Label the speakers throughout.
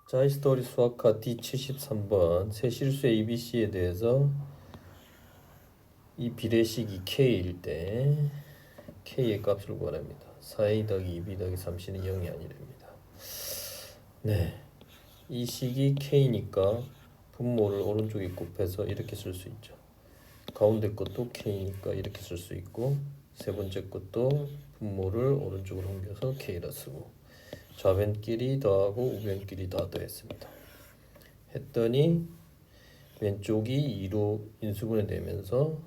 Speaker 1: 자, 히스토리 수학과 D73번 새 실수의 ABC에 대해서 이 비례식이 K일 때 K의 값을 구하랍니다. 4A 더하기 2B 더하기 3C는 0이 아니랍니다. 네, 이 식이 K니까 분모를 오른쪽에 곱해서 이렇게 쓸 수 있죠. 가운데 것도 K니까 이렇게 쓸 수 있고, 세 번째 것도 분모를 오른쪽으로 옮겨서 K라 쓰고, 좌변끼리 더하고 우변끼리 다 더했습니다. 했더니 왼쪽이 2로 인수분해 되면서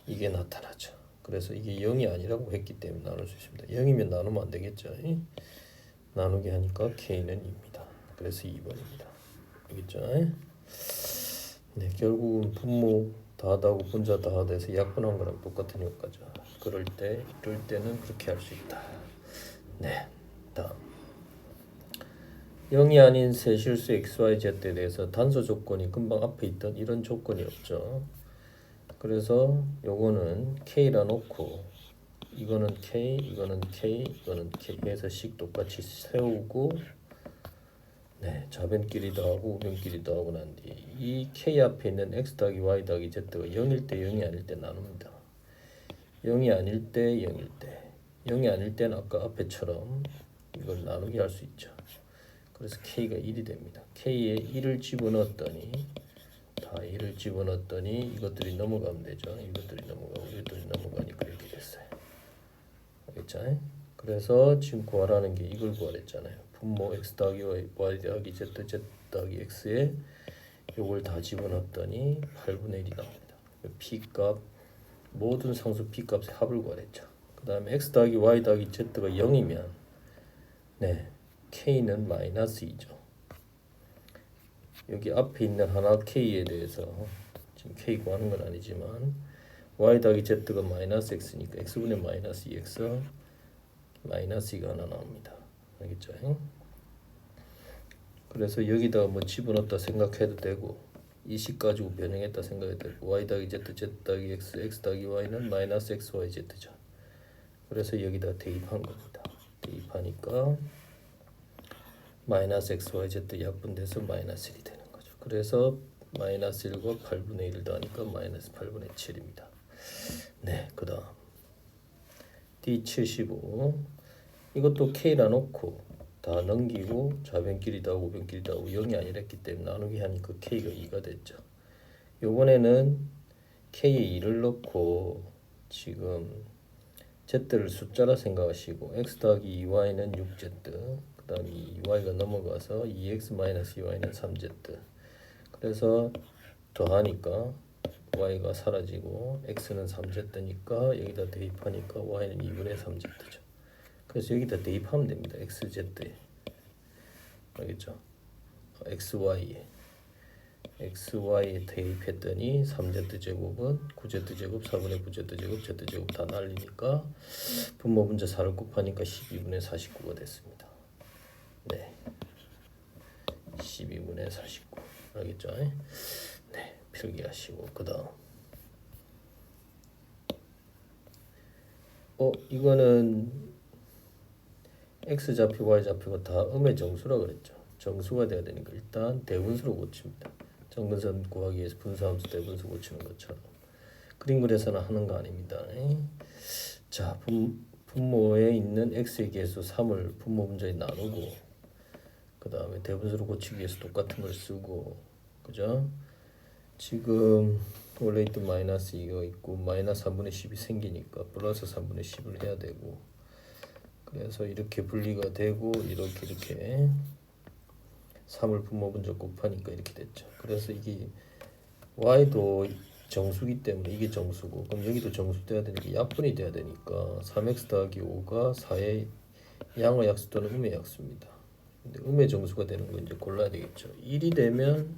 Speaker 1: 이게 나타나죠. 그래서 이게 0이 아니라고 했기 때문에 나눌 수 있습니다. 0이면 나누면 안 되겠죠. 나누게 하니까 K는 2입니다. 그래서 2번입니다. 알겠죠? 네, 결국은 분모 다하고 분자 다하돼서 약분한 거랑 똑같은 효과죠. 이럴 때는 그렇게 할 수 있다. 네, 다음 0이 아닌 새 실수 XYZ에 대해서 단서 조건이 금방 앞에 있던 이런 조건이 없죠. 그래서 요거는 K라 놓고 이거는 K, 이거는 K, 이거는 K 해서 식 똑같이 세우고, 네, 좌변끼리 더하고 우변끼리 더하고 난 뒤 이 K 앞에 있는 X 더하기 Y 더하기 Z가 0일 때 0이 아닐 때 나눕니다. 0이 아닐 때 0일 때 0이 아닐 때는 아까 앞에처럼 이걸 나누게 할 수 있죠. 그래서 K가 1이 됩니다. K에 1을 집어넣었더니 다 1을 집어넣었더니 이것들이 넘어가면 되죠. 이것들이 넘어가고 이것들이 넘어가니까 이렇게 됐어요. 알겠죠? 그래서 지금 구하라는 게 이걸 구하랬잖아요. 분모 X 더하기 Y 더하기 Z, Z 더하기 X에 요걸 다 집어넣었더니 8분의 1이 나옵니다. P값 모든 상수 P값의 합을 구하랬죠. 그 다음에 X 더하기 Y 더하기 Z가 0이면 네, K는 마이너스 2죠. 여기 앞에 있는 하나 K에 대해서 지금 K 구하는 건 아니지만 Y 더하기 Z가 마이너스 X니까 X분의 마이너스 2X 마이너스 2가 하나 나옵니다. 알겠죠? 그래서 여기다가 뭐 집어넣었다 생각해도 되고 이 식 가지고 변형했다 생각해도 되고 Y 더하기 Z, Z 더하기 X, X 더하기 Y는 마이너스 XYZ죠. 그래서 여기다 대입한 겁니다. 대입하니까 마이너스 XYZ 약분돼서 마이너스 1이 되는 거죠. 그래서 마이너스 1과 8분의 1을 더하니까 마이너스 8분의 7입니다. 네, 그 다음 D75 이것도 K라 놓고 다 넘기고 좌변끼리 더하고 우변끼리 더하고 0이 아니랬기 때문에 나누기 하니까 K가 2가 됐죠. 요번에는 K에 2를 넣고 지금 Z를 숫자라 생각하시고 X 더하기 2Y는 6Z, 그 다음에 2Y가 넘어가서 2X-2Y는 3Z. 그래서 더하니까 Y가 사라지고 X는 3Z니까 여기다 대입하니까 Y는 2분의 3Z죠. 그래서 여기다 대입하면 됩니다. XZ에. 알겠죠? XY에 대입했더니 3Z제곱은 9Z제곱 4분의 9Z제곱 Z제곱 다 날리니까 분모 분자 4를 곱하니까 12분의 49가 됐습니다. 네, 12분의 49. 알겠죠? 네, 필기하시고 그 다음 이거는 X좌표 Y좌표가 다 음의 정수라 그랬죠. 정수가 돼야 되니까 일단 대분수로 고칩니다. 정근선 구하기 위해서 분수함수 대분수 고치는 것처럼 그림 그려서는 하는 거 아닙니다. 자, 분모에 있는 X의 개수 3을 분모 분자에 나누고 그 다음에 대분수로 고치기 위해서 똑같은 걸 쓰고, 그죠? 지금 원래 있던 마이너스 2가 있고 마이너스 3분의 10이 생기니까 플러스 3분의 10을 해야 되고, 그래서 이렇게 분리가 되고 이렇게 3을 분모 분자 곱하니까 이렇게 됐죠. 그래서 이게 Y도 정수기 때문에 이게 정수고, 그럼 여기도 정수 돼야 되니까 약분이 돼야 되니까 3X 더하기 5가 4의 양의 약수 또는 음의 약수입니다. 근데 음의 정수가 되는 거 이제 골라야 되겠죠. 1이 되면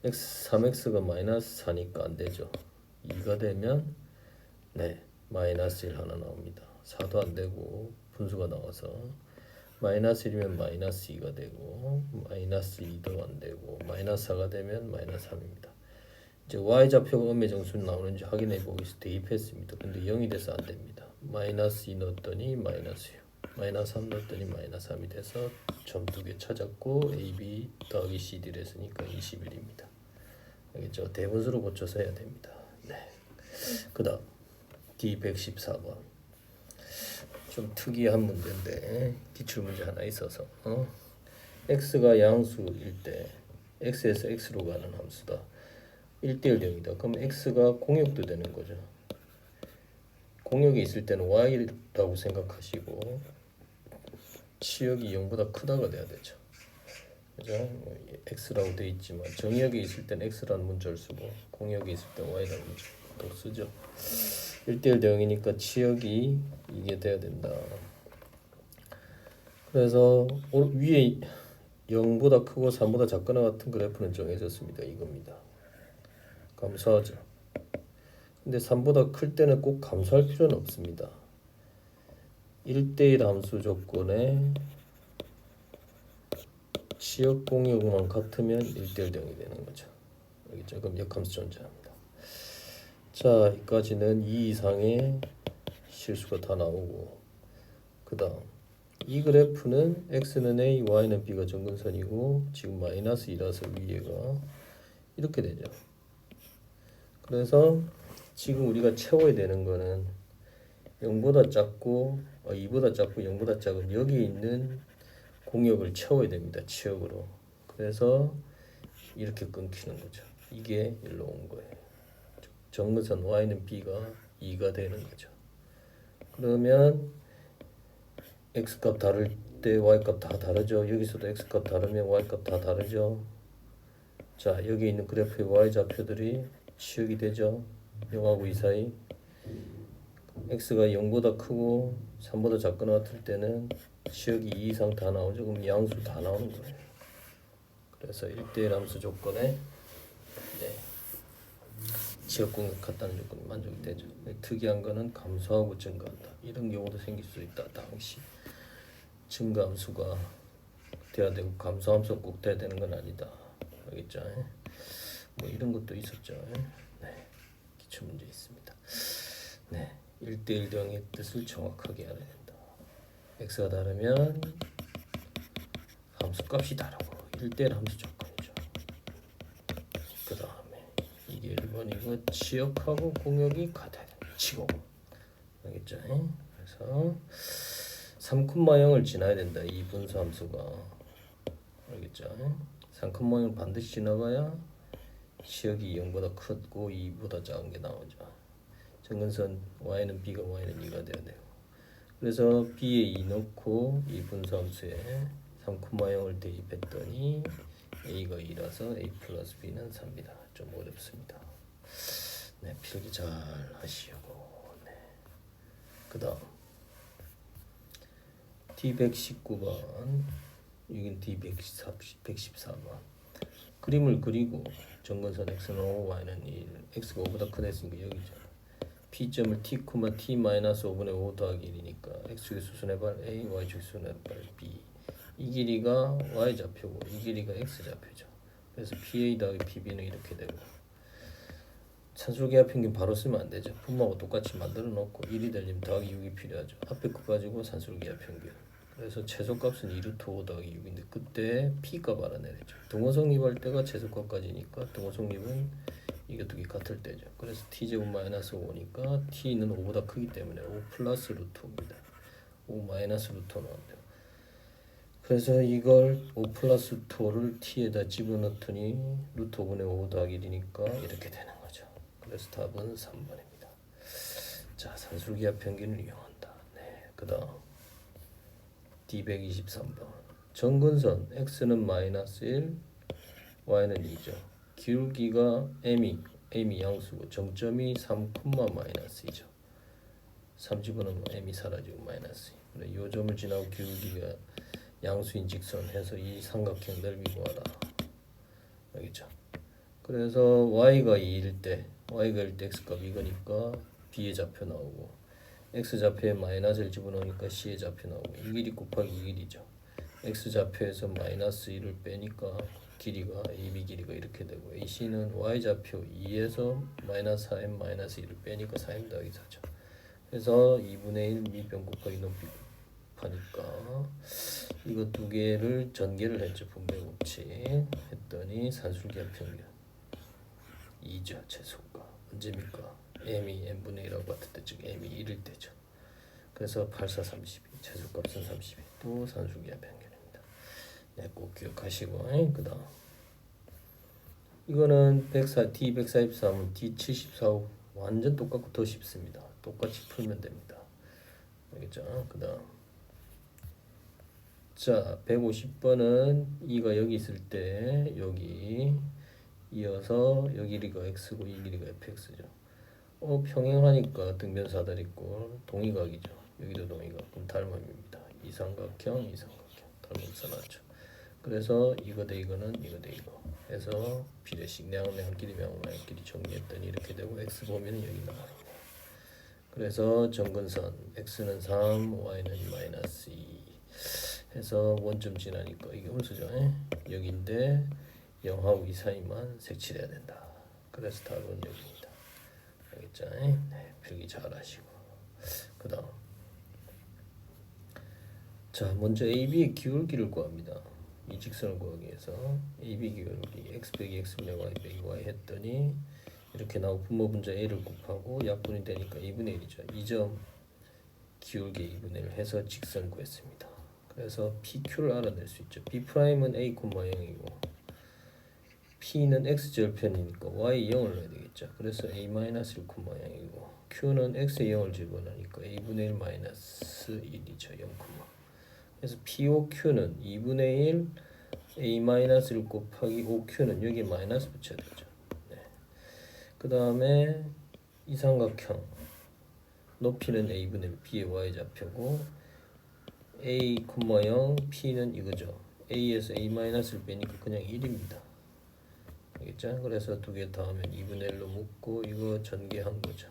Speaker 1: 3X가 마이너스 4니까 안 되죠. 2가 되면 네, 마이너스 1 하나 나옵니다. 4도 안 되고 분수가 나와서 마이너스 1이면 마이너스 2가 되고 마이너스 2도 안 되고 마이너스 4가 되면 마이너스 3입니다. 이제 Y좌표가 음의 정수는 나오는지 확인해 보기 위해서 대입했습니다. 근데 0이 돼서 안 됩니다. 마이너스 2 넣었더니 마이너스 6. 마이너스 3 넣었더니 마이너스 3이 돼서 점 2개 찾았고 AB 더하기 CD를 했으니까 21입니다. 알겠죠? 대분수로 고쳐서 해야 됩니다. 네. 그 다음 D114번 좀 특이한 문제인데 기출문제 하나 있어서 x가 양수일 때 x에서 x로 가는 함수다. 1대1 0이다. 그럼 x가 공역도 되는 거죠. 공역이 있을 때는 y라고 생각하시고 치역이 0보다 크다가 돼야 되죠. 그죠? x라고 돼 있지만 정역이 있을 때는 x라는 문자를 쓰고 공역이 있을 때는 y라는 문자를 쓰죠. 1대1 대응이니까 치역이 이게 돼야 된다. 그래서 위에 0보다 크고 3보다 작거나 같은 그래프는 정해졌습니다. 이겁니다. 감소하죠. 근데 3보다 클 때는 꼭 감소할 필요는 없습니다. 1대1 함수 조건에 치역 공역만 같으면 1대1 대응이 되는 거죠. 알겠죠? 그럼 역함수 존재합니다. 자, 여기까지는 2 이상의 실수가 다 나오고 그 다음 이 그래프는 x는 a, y는 b가 정근선이고 지금 마이너스 2라서 위에가 이렇게 되죠. 그래서 지금 우리가 채워야 되는 거는 0보다 작고 2보다 작고 0보다 작은 여기 있는 공역을 채워야 됩니다. 치역으로. 그래서 이렇게 끊기는 거죠. 이게 일로 온 거예요. 정근선 y는 b가 2가 되는 거죠. 그러면 x값 다를 때 y값 다 다르죠. 여기서도 x값 다르면 y값 다 다르죠. 자, 여기 있는 그래프의 y좌표들이 치역이 되죠. 0하고 2 사이. x가 0보다 크고 3보다 작거나 같을 때는 치역이 2 이상 다 나오죠. 그럼 양수 다 나오는 거예요. 그래서 1대1 함수 조건에 치역 공역 같다는 조건이 만족이 되죠. 특이한 거는 감소하고 증가한다. 이런 경우도 생길 수 있다. 당시 증가함수가 돼야 되고 감소함수가 꼭 돼야 되는 건 아니다. 알겠죠? 뭐 이런 것도 있었죠. 네, 기출 문제 있습니다. 네, 1대1 대응의 뜻을 정확하게 알아야 된다. x가 다르면 함수값이 다르고 1대1 함수 조건이죠. 그 다음에 이게 1번이고 치역하고 공역이 같아야 된다. 치고 알겠죠? 그래서 3,0을 지나야 된다. 이 분수 함수가 알겠죠? 3,0을 반드시 지나가야 치역이 0보다 크고 2보다 작은 게 나오죠. 정근선 y는 b가 y는 2가 돼야 돼요. 그래서 b에 2 넣고 이 분수 함수에 3,0을 대입했더니 a가 2라서 a 플러스 b는 3입니다. 좀 어렵습니다. 네, 필기 잘 하시고. 네. 그 다음 D119번 여긴 D114번 그림을 그리고 정근선 x는 5, y는 1 x가 5보다 크다 했으니까 여기죠. P점을 t,t-5분의 5 더하기 1이니까 x축의 수순해발 a, y축의 수순해발 b 이 길이가 y좌표고 이 길이가 x좌표죠. 그래서 PA 더하기 PB는 이렇게 되고 산술계합 평균 바로 쓰면 안 되죠. 분모하고 똑같이 만들어 놓고 1이 되려면 더하기 6이 필요하죠. 앞에 거 가지고 산술계합 평균. 그래서 최소값은 2루트 5 더하기 6인데 그때 P값 알아내야죠. 등호성립할 때가 최소값까지니까 등호성립은 이게 두 개 같을 때죠. 그래서 T제곱 마이너스 5니까 T는 5보다 크기 때문에 5 플러스 루트 5입니다. 5 마이너스 루트 5 나온대요. 그래서 이걸 5 플러스 2를 t에다 집어넣더니 루트 5분의 5 더하기 1이니까 이렇게 되는 거죠. 그래서 답은 3번입니다. 자, 산술기하 평균을 이용한다. 네, 그 다음 D123번 정근선 x는 마이너스 1, y는 2죠. 기울기가 m이 양수고 정점이 3, 마이너스 2죠. 3 집어넣으면 m이 사라지고 마이너스 2. 이 점을 지나고 기울기가 양수인 직선 해서 이 삼각형 넓이 구하라. 알겠죠? 그래서 y가 2일 때 x값 이거니까 b의 좌표 나오고 x 좌표에 마이너스를 집어넣으니까 c의 좌표 나오고 이 길이 곱하기 이 길이죠. x 좌표에서 마이너스 1을 빼니까 길이가 AB 길이가 이렇게 되고 AC는 y 좌표 2에서 마이너스 4m 마이너스 1을 빼니까 4m 더하기 4죠. 그래서 2분의 1 미변 곱하기 높이 곱하니까 이거 두 개를 전개를 했죠. 분배 법칙 했더니 산술기하 평균 2죠. 최소가 언제입니까? m이 n분의 1하고 같을 때, 즉 m이 1일 때죠. 그래서 8, 4, 32 최소값은 32 또 산술기하 평균입니다. 네, 꼭 기억하시고 그 다음 이거는 104, D143, D74 완전 똑같고 더 쉽습니다. 똑같이 풀면 됩니다. 알겠죠? 그 다음 자 150번은 이가 여기 있을 때 여기 이어서 여기 길이가 x고 이 길이가 fx죠. 평행하니까 등변사다리 있고 동의각이죠. 여기도 동의각. 그럼 닮음입니다. 이삼각형 닮음사 나죠. 그래서 이거 대 이거는 이거 대 이거 해서 비례식 내항끼리 명항끼리 정리했더니 이렇게 되고 x 보면 여기 나와요. 그래서 점근선 x는 3, y는 마이너스 2 해서 원점 지나니까 이게 음수죠. 여기인데 0하고 2 사이만 색칠해야 된다. 그래서 답은 여기입니다. 알겠죠? 네, 필기 잘 하시고 그 다음 자 먼저 AB의 기울기를 구합니다. 이 직선을 구하기 위해서 AB 기울기 x 빼기 x 분의 y 빼기 y 했더니 이렇게 나오고 분모 분자 a를 곱하고 약분이 되니까 2분의 1이죠. 이 점 기울기 2분의 1 해서 직선 구했습니다. 그래서 PQ를 알아낼 수 있죠. B'은 A, 0이고 P는 X절편이니까 Y 0을 넣어야 되겠죠. 그래서 A-1, 0이고 Q는 X에 0을 집어넣으니까 A분의 1 마이너스 1이죠. 0, 그래서 POQ는 2분의 1 A-1 곱하기 OQ는 여기 마이너스 붙여야 되죠. 네. 그 다음에 이 삼각형 높이는 A분의 1 B의 Y좌표고 A, 0, P는 이거죠. A에서 A-를 빼니까 그냥 1입니다. 알겠죠? 그래서 두 개 더하면 2분의 1로 묶고 이거 전개한 거죠.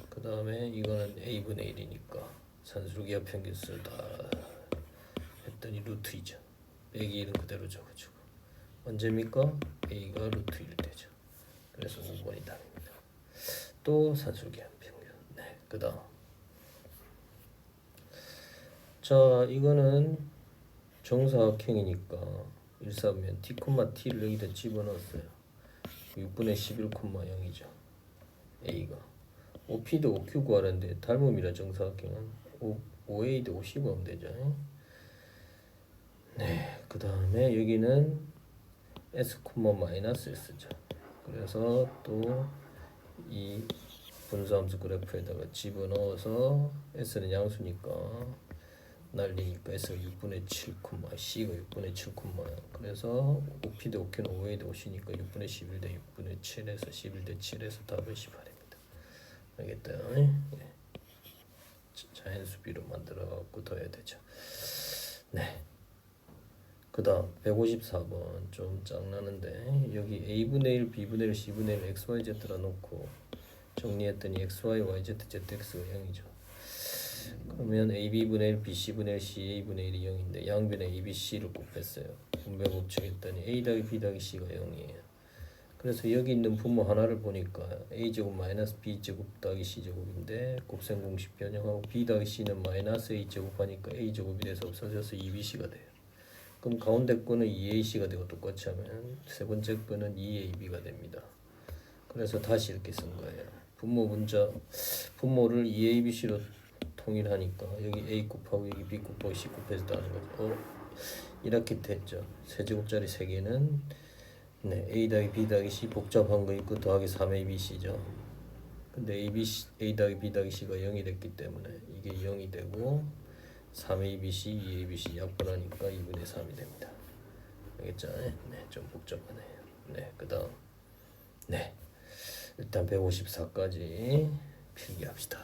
Speaker 1: 그 다음에 이거는 A분의 1이니까 산술기하 평균수를 다 했더니 루트 2죠. 빼기 1은 그대로 적어주고 언제입니까? A가 루트 1 되죠. 그래서 5번이 답입니다. 또 산술기하 평균. 네, 그 다음 자 이거는 정사각형이니까 일사면 t, t를 여기다 집어넣었어요. 6분의 11,0이죠. a가 OP도 OQ 구하는데 닮음이라 정사각형은 5a 대 50 하면 되죠. 네, 그 다음에 여기는 s, 마이너스 s죠. 그래서 또 이 분수함수 그래프에다가 집어넣어서 s는 양수니까 날리니까 S가 6분의 7, C가 6분의 7, 그래서 OP 대 OQ는 5A 대 5C니까 6분의 11 대 6분의 7에서 11 대 7에서 답은 18입니다. 알겠다? 네. 자연수비로 만들어 갖고 더해야 되죠. 네. 그 다음 154번 좀 짱나는데 여기 A분의 1, B분의 1, C분의 1, XYZ라 놓고 정리했더니 XY, YZ, ZX가 0이죠. 그러면 AB분의 1, BC분의 1, CA분의 1이 0인데 양변에 ABC를 곱했어요. 분배 법칙 했더니 A 더하기 B 더하기 C가 0이에요. 그래서 여기 있는 분모 하나를 보니까 A제곱 마이너스 B제곱 더하기 C제곱인데 곱셈 공식 변형하고 B 더하기 C는 마이너스 A제곱 하니까 A제곱이 돼서 없어져서 2BC가 돼요. 그럼 가운데 거는 2AC가 되고 똑같이 하면 세 번째 거는 2AB가 됩니다. 그래서 다시 이렇게 쓴 거예요. 분모를 2ABC로 통일하니까 여기 A 곱하고 여기 B 곱하고 C 곱해서 따는 거죠. 이렇게 됐죠. 세제곱짜리 3개는 네, A 더하기 B 더하기 C 복잡한 거 있고 더하기 3ABC죠. 근데 A 더하기 B 더하기 C가 0이 됐기 때문에 이게 0이 되고 3ABC, 2ABC 약분하니까 2분의 3이 됩니다. 알겠죠? 네, 좀 복잡하네요. 네, 그 다음 네, 일단 154까지 필기합시다.